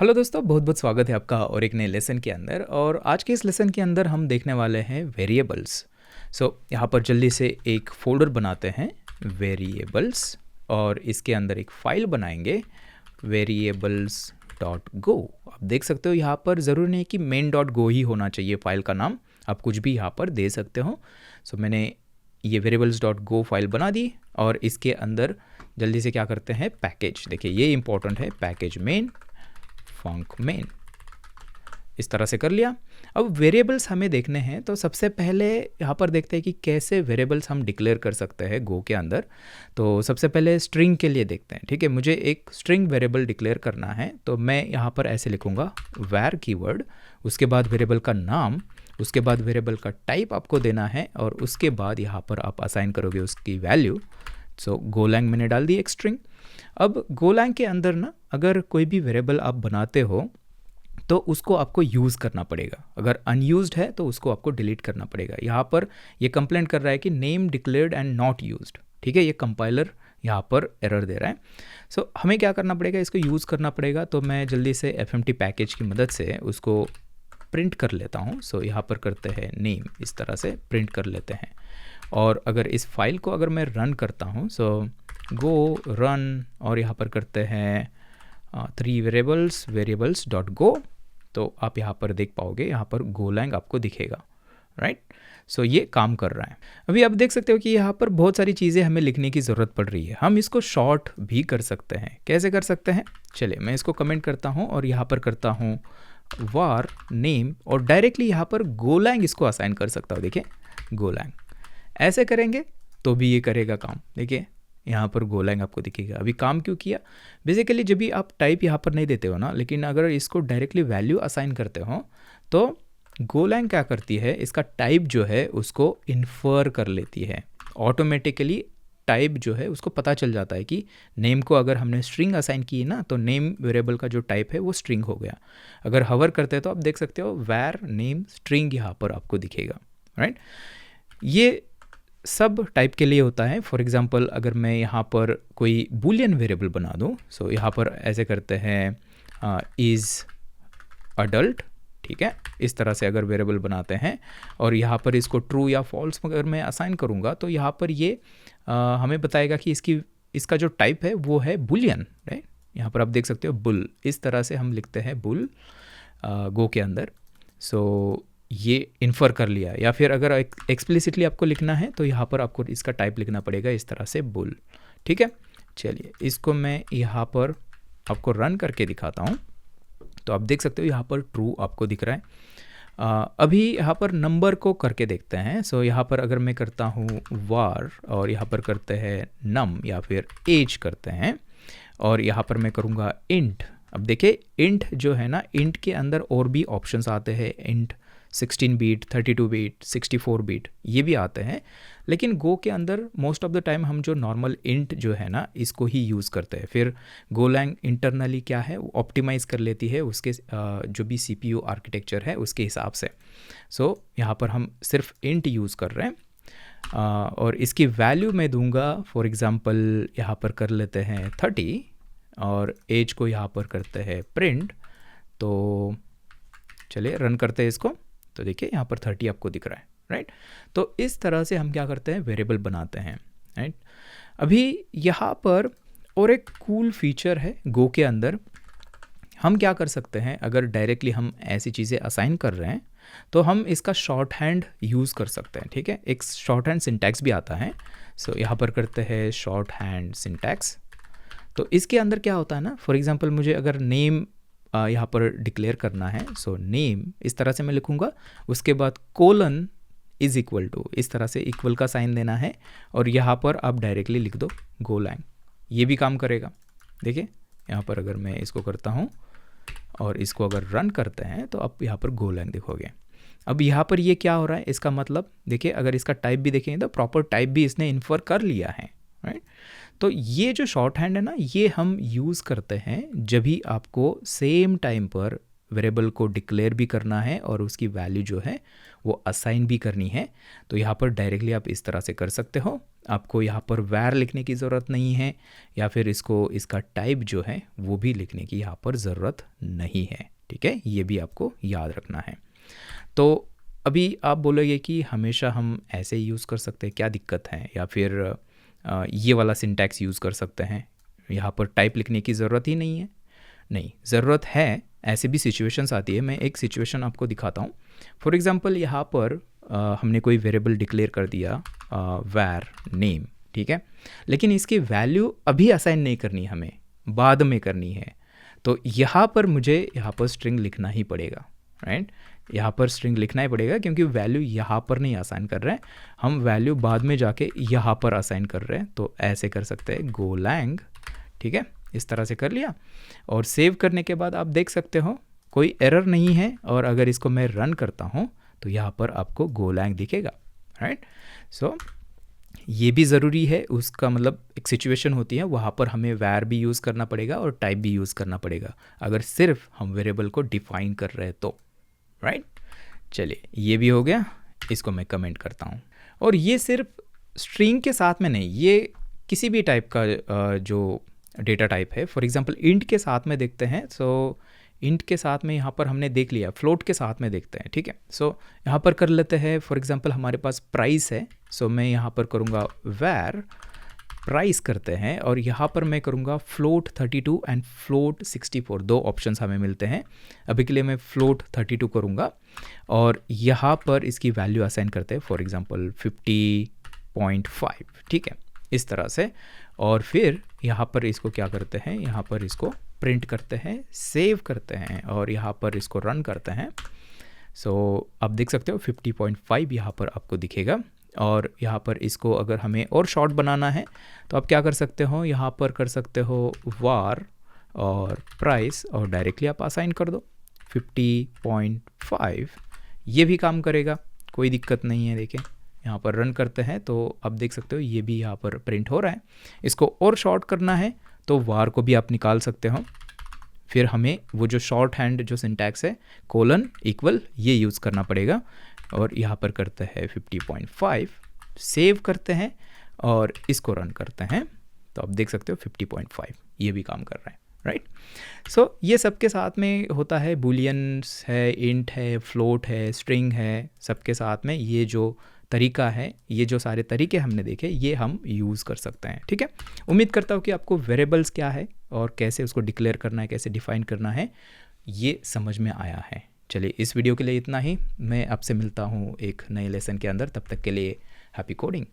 Hello दोस्तों, बहुत बहुत स्वागत है आपका और एक नए लेसन के अंदर। और आज के इस लेसन के अंदर हम देखने वाले हैं वेरिएबल्स। यहाँ पर जल्दी से एक फोल्डर बनाते हैं वेरिएबल्स, और इसके अंदर एक फ़ाइल बनाएंगे वेरिएबल्स डॉट गो। आप देख सकते हो यहाँ पर ज़रूरी नहीं कि मेन डॉट गो ही होना चाहिए फ़ाइल का नाम, आप कुछ भी यहाँ पर दे सकते हो। मैंने ये वेरिएबल्स डॉट गो फाइल बना दी, और इसके अंदर जल्दी से क्या करते हैं, पैकेज। देखिए ये इंपॉर्टेंट है, पैकेज मेन फंक मेन, इस तरह से कर लिया। अब वेरिएबल्स हमें देखने हैं, तो सबसे पहले यहाँ पर देखते हैं कि कैसे वेरिएबल्स हम डिक्लेयर कर सकते हैं गो के अंदर। तो सबसे पहले स्ट्रिंग के लिए देखते हैं। ठीक है, मुझे एक स्ट्रिंग वेरिएबल डिक्लेयर करना है, तो मैं यहाँ पर ऐसे लिखूँगा वैर कीवर्ड, उसके बाद वेरिएबल का नाम, उसके बाद वेरिएबल का टाइप आपको देना है, और उसके बाद यहाँ पर आप असाइन करोगे उसकी वैल्यू। गोलैंग मैंने डाल दी एक स्ट्रिंग। अब गोलैंग के अंदर ना, अगर कोई भी वेरिएबल आप बनाते हो तो उसको आपको यूज़ करना पड़ेगा। अगर अनयूज्ड है तो उसको आपको डिलीट करना पड़ेगा। यहाँ पर ये कंप्लेंट कर रहा है कि name declared and not used. ठीक है, ये कंपाइलर यहाँ पर एरर दे रहा है। हमें क्या करना पड़ेगा, इसको यूज़ करना पड़ेगा। तो मैं जल्दी से fmt पैकेज की मदद से उसको प्रिंट कर लेता हूँ। यहाँ पर करते हैं नेम, इस तरह से प्रिंट कर लेते हैं। और अगर इस फाइल को अगर मैं रन करता हूँ, गो रन, और यहाँ पर करते हैं 3 वेरिएबल्स डॉट गो, तो आप यहाँ पर देख पाओगे, यहाँ पर गोलैंग आपको दिखेगा। राइट, ये काम कर रहा है। अभी आप देख सकते हो कि यहाँ पर बहुत सारी चीज़ें हमें लिखने की ज़रूरत पड़ रही है। हम इसको शॉर्ट भी कर सकते हैं। कैसे कर सकते हैं, चलिए मैं इसको कमेंट करता हूँ और यहाँ पर करता हूँ वार नेम, और डायरेक्टली यहाँ पर गोलैंग इसको असाइन कर सकता हूँ। देखिए गोलैंग, ऐसे करेंगे तो भी ये करेगा काम। देखिए यहाँ पर गोलैंग आपको दिखेगा। अभी काम क्यों किया, बेसिकली जब भी आप टाइप यहाँ पर नहीं देते हो ना, लेकिन अगर इसको डायरेक्टली वैल्यू असाइन करते हो तो गोलैंग क्या करती है, इसका टाइप जो है उसको इन्फर कर लेती है ऑटोमेटिकली। टाइप जो है उसको पता चल जाता है कि नेम को अगर हमने स्ट्रिंग असाइन की है ना, तो नेम वेरिएबल का जो टाइप है वो स्ट्रिंग हो गया। अगर हवर करते हैं तो आप देख सकते हो वैर नेम स्ट्रिंग यहाँ पर आपको दिखेगा। राइट, ये सब टाइप के लिए होता है। फॉर एग्जांपल अगर मैं यहाँ पर कोई बूलियन वेरिएबल बना दूँ, यहाँ पर ऐसे करते हैं इज़ अडल्ट। ठीक है, इस तरह से अगर वेरिएबल बनाते हैं, और यहाँ पर इसको ट्रू या फॉल्स अगर मैं असाइन करूँगा, तो यहाँ पर ये हमें बताएगा कि इसका जो टाइप है वो है बुलियन। राइट, यहाँ पर आप देख सकते हो बुल, इस तरह से हम लिखते हैं बुल गो के अंदर। ये इन्फर कर लिया। या फिर अगर एक्सप्लिसिटली आपको लिखना है तो यहाँ पर आपको इसका टाइप लिखना पड़ेगा, इस तरह से बुल। ठीक है, चलिए इसको मैं यहाँ पर आपको रन करके दिखाता हूँ। तो आप देख सकते हो यहाँ पर ट्रू आपको दिख रहा है। अभी यहाँ पर नंबर को करके देखते हैं। यहाँ पर अगर मैं करता हूँ वार, और यहाँ पर करते हैं नम या फिर एज करते हैं, और यहाँ पर मैं करूँगा इंट। अब देखिए इंट जो है ना, इंट के अंदर और भी ऑप्शंस आते हैं। इंट 16 बीट, 32 बीट, 64 बीट, ये भी आते हैं। लेकिन गो के अंदर मोस्ट ऑफ द टाइम हम जो नॉर्मल इंट जो है ना, इसको ही यूज़ करते हैं। फिर गोलैंग इंटरनली क्या है, वो ऑप्टिमाइज़ कर लेती है उसके जो भी CPU आर्किटेक्चर है उसके हिसाब से। यहाँ पर हम सिर्फ इंट यूज़ कर रहे हैं, और इसकी वैल्यू मैं दूंगा। फॉर एग्ज़ाम्पल यहाँ पर कर लेते हैं 30, और एज को यहाँ पर करते हैं प्रिंट। तो चलिए रन करते हैं इसको, तो देखिए यहाँ पर 30 आपको दिख रहा है। राइट, तो इस तरह से हम क्या करते हैं, वेरिएबल बनाते हैं। राइट, अभी यहाँ पर और एक कूल फीचर है गो के अंदर। हम क्या कर सकते हैं, अगर डायरेक्टली हम ऐसी चीज़ें असाइन कर रहे हैं तो हम इसका शॉर्ट हैंड यूज़ कर सकते हैं। ठीक है, एक शॉर्ट हैंड सिंटैक्स भी आता है। यहाँ पर करते हैं शॉर्ट हैंड सिंटैक्स। तो इसके अंदर क्या होता है ना, फॉर एग्जाम्पल मुझे अगर नेम यहाँ पर डिक्लेयर करना है, नेम इस तरह से मैं लिखूँगा, उसके बाद कोलन इज इक्वल टू, इस तरह से इक्वल का साइन देना है, और यहाँ पर आप डायरेक्टली लिख दो गोलैंग, ये भी काम करेगा। देखिए यहाँ पर अगर मैं इसको करता हूँ और इसको अगर रन करते हैं तो आप यहाँ पर गोलैंग दिखोगे। अब यहाँ पर ये क्या हो रहा है, इसका मतलब देखिए अगर इसका टाइप भी देखेंगे तो प्रॉपर टाइप भी इसने इन्फर कर लिया है। राइट, तो ये जो शॉर्ट हैंड है ना, ये हम यूज़ करते हैं जब भी आपको सेम टाइम पर वेरिएबल को डिक्लेयर भी करना है और उसकी वैल्यू जो है वो असाइन भी करनी है, तो यहाँ पर डायरेक्टली आप इस तरह से कर सकते हो। आपको यहाँ पर वैर लिखने की ज़रूरत नहीं है, या फिर इसका टाइप जो है वो भी लिखने की यहाँ पर ज़रूरत नहीं है। ठीक है, ये भी आपको याद रखना है। तो अभी आप बोलोगे कि हमेशा हम ऐसे यूज़ कर सकते हैं, क्या दिक्कत है, या फिर ये वाला सिंटैक्स यूज़ कर सकते हैं, यहाँ पर टाइप लिखने की ज़रूरत ही नहीं है। नहीं, ज़रूरत है। ऐसे भी सिचुएशंस आती है। मैं एक सिचुएशन आपको दिखाता हूँ। फॉर एग्ज़ाम्पल यहाँ पर हमने कोई वेरिएबल डिक्लेयर कर दिया वैर नेम, ठीक है, लेकिन इसकी वैल्यू अभी असाइन नहीं करनी, हमें बाद में करनी है। तो यहाँ पर मुझे यहाँ पर स्ट्रिंग लिखना ही पड़ेगा, राइट। यहाँ पर स्ट्रिंग लिखना ही पड़ेगा क्योंकि वैल्यू यहाँ पर नहीं असाइन कर रहे हैं, हम वैल्यू बाद में जाके यहाँ पर असाइन कर रहे हैं। तो ऐसे कर सकते हैं गोलैंग, ठीक है, इस तरह से कर लिया। और सेव करने के बाद आप देख सकते हो कोई एरर नहीं है, और अगर इसको मैं रन करता हूँ तो यहाँ पर आपको गोलैंग दिखेगा, राइट। सो ये भी ज़रूरी है, उसका मतलब एक सिचुएशन होती है वहाँ पर हमें वैर भी यूज़ करना पड़ेगा और टाइप भी यूज़ करना पड़ेगा, अगर सिर्फ हम वेरिएबल को डिफाइन कर रहे हैं तो, राइट। चलिए, ये भी हो गया, इसको मैं कमेंट करता हूँ। और ये सिर्फ स्ट्रिंग के साथ में नहीं, ये किसी भी टाइप का जो डेटा टाइप है, फॉर एग्जांपल इंट के साथ में देखते हैं। सो इंट के साथ में यहाँ पर हमने देख लिया, फ्लोट के साथ में देखते हैं, ठीक है। सो यहाँ पर कर लेते हैं, फॉर एग्जांपल हमारे पास प्राइस है, सो मैं यहाँ पर करूँगा वैर प्राइस करते हैं, और यहाँ पर मैं करूँगा फ्लोट 32 एंड फ्लोट 64, दो ऑप्शंस हमें मिलते हैं। अभी के लिए मैं फ्लोट 32 करूँगा, और यहाँ पर इसकी वैल्यू असाइन करते हैं, फॉर एग्जांपल 50.5, ठीक है, इस तरह से। और फिर यहाँ पर इसको क्या करते हैं, यहाँ पर इसको प्रिंट करते हैं, सेव करते हैं, और यहाँ पर इसको रन करते हैं। सो आप देख सकते हो 50.5 यहाँ पर आपको दिखेगा। और यहाँ पर इसको अगर हमें और शॉर्ट बनाना है तो आप क्या कर सकते हो, यहाँ पर कर सकते हो वार और प्राइस, और डायरेक्टली आप असाइन कर दो 50.5, ये भी काम करेगा, कोई दिक्कत नहीं है। देखें, यहाँ पर रन करते हैं तो आप देख सकते हो ये भी यहाँ पर प्रिंट हो रहा है। इसको और शॉर्ट करना है तो वार को भी आप निकाल सकते हो, फिर हमें वो जो शॉर्ट हैंड जो सिंटैक्स है कोलन इक्वल, ये यूज़ करना पड़ेगा। और यहाँ पर करते हैं 50.5, सेव करते हैं और इसको रन करते हैं, तो आप देख सकते हो 50.5 ये भी काम कर रहा है, राइट। सो ये सबके साथ में होता है, बूलियंस है, इंट है, फ्लोट है, स्ट्रिंग है, सबके साथ में ये जो तरीका है, ये जो सारे तरीके हमने देखे, ये हम यूज़ कर सकते हैं, ठीक है। उम्मीद करता हूँ कि आपको वेरिएबल्स क्या है और कैसे उसको डिक्लेयर करना है, कैसे डिफाइन करना है, ये समझ में आया है। चलिए, इस वीडियो के लिए इतना ही। मैं आपसे मिलता हूँ एक नए लेसन के अंदर, तब तक के लिए हैप्पी कोडिंग।